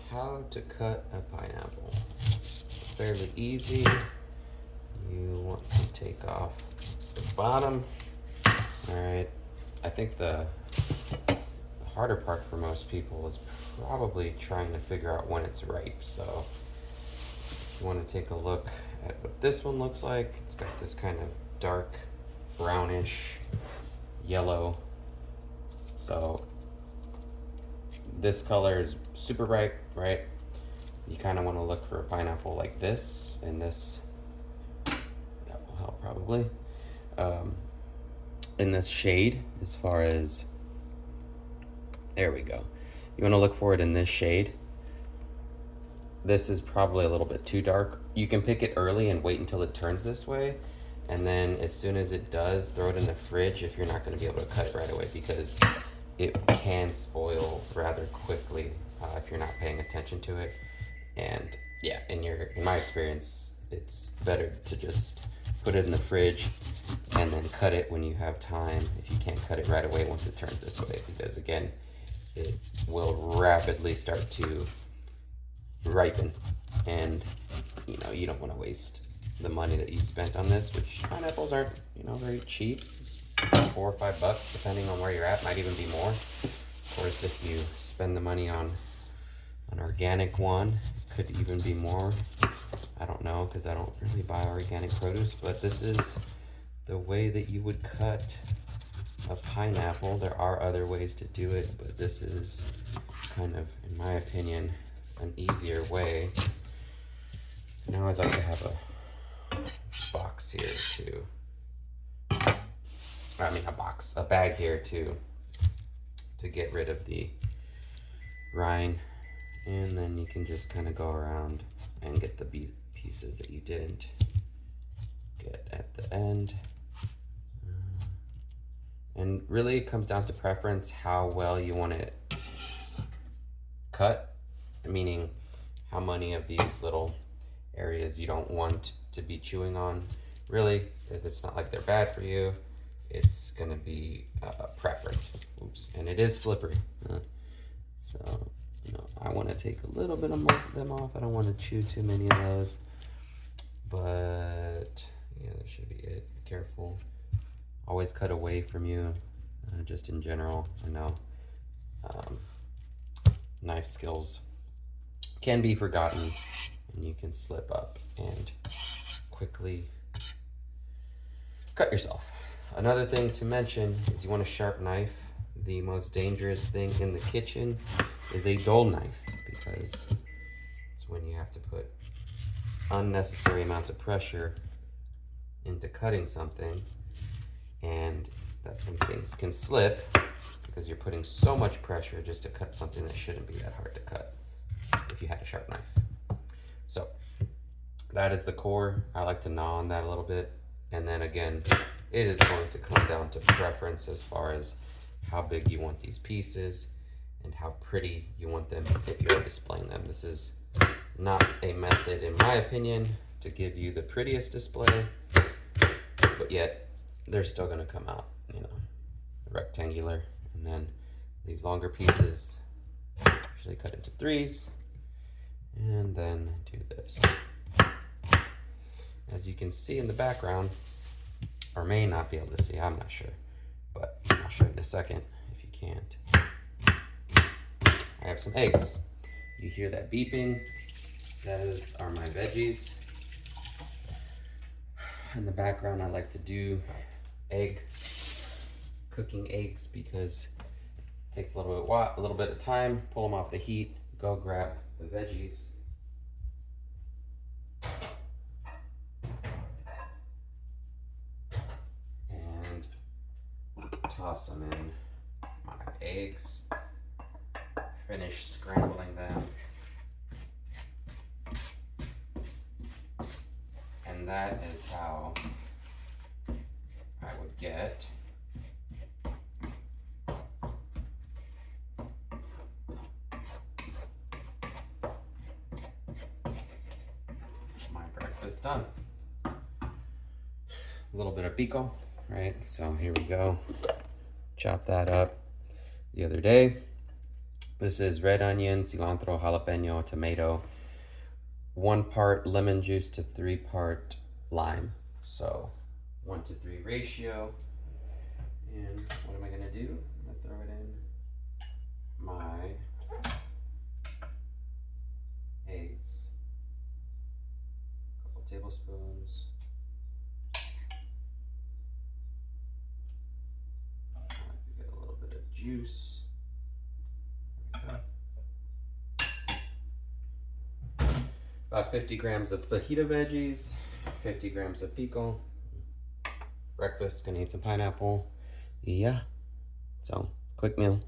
how to cut a pineapple. Fairly easy. You want to take off the bottom. All right. I think the harder part for most people is probably trying to figure out when it's ripe. So if you want to take a look at what this one looks like, it's got this kind of dark brownish yellow. So this color is super ripe, right? You kind of want to look for a pineapple like this, and this, that will help probably, in this shade, as far as, there we go. You want to look for it in this shade. This is probably a little bit too dark. You can pick it early and wait until it turns this way, and then as soon as it does, throw it in the fridge if you're not going to be able to cut it right away, because it can spoil rather quickly if you're not paying attention to it. And yeah, in my experience, it's better to just put it in the fridge and then cut it when you have time, if you can't cut it right away once it turns this way, because again, it will rapidly start to ripen, and you don't want to waste the money that you spent on this, which pineapples aren't very cheap. It's $4 or $5 depending on where you're at, might even be more. Of course, if you spend the money on an organic one, it could even be more. I don't know, because I don't really buy organic produce, but this is the way that you would cut a pineapple. There are other ways to do it, but this is kind of, in my opinion, an easier way. Now I'd like to have a box here too. I mean a bag here to get rid of the rind, and then you can just kind of go around and get the pieces that you didn't get at the end. And really it comes down to preference, how well you want it cut, meaning how many of these little areas you don't want to be chewing on. Really, if it's not like they're bad for you, it's gonna be a preference. Oops, and it is slippery. So, I wanna take a little bit of them off. I don't wanna chew too many of those, but yeah, that should be it. Be careful. Always cut away from you, just in general. I know knife skills can be forgotten, and you can slip up and quickly cut yourself. Another thing to mention is you want a sharp knife. The most dangerous thing in the kitchen is a dull knife, because it's when you have to put unnecessary amounts of pressure into cutting something, and that's when things can slip, because you're putting so much pressure just to cut something that shouldn't be that hard to cut if you had a sharp knife. So that is the core. I like to gnaw on that a little bit, and then again, it is going to come down to preference as far as how big you want these pieces and how pretty you want them if you're displaying them. This is not a method, in my opinion, to give you the prettiest display, but yet they're still going to come out, rectangular. And then these longer pieces usually cut into 3s, and then do this. As you can see in the background, or may not be able to see, I'm not sure, but I'll show you in a second if you can't. I have some eggs. You hear that beeping? Those are my veggies. In the background, I like to do cooking eggs, because it takes a little bit of time. Pull them off the heat, go grab the veggies. And toss them in my eggs. Finish scrambling them. And that is how I would get my breakfast done. A little bit of pico, right? So here we go. Chop that up the other day. This is red onion, cilantro, jalapeno, tomato, 1 part lemon juice to 3 part lime. So 1-to-3 ratio. And what am I gonna do? I'm gonna throw it in my eggs. A couple tablespoons. I like to get a little bit of juice. There we go. About 50 grams of fajita veggies, 50 grams of pico. Breakfast, gonna eat some pineapple. Yeah, so quick meal.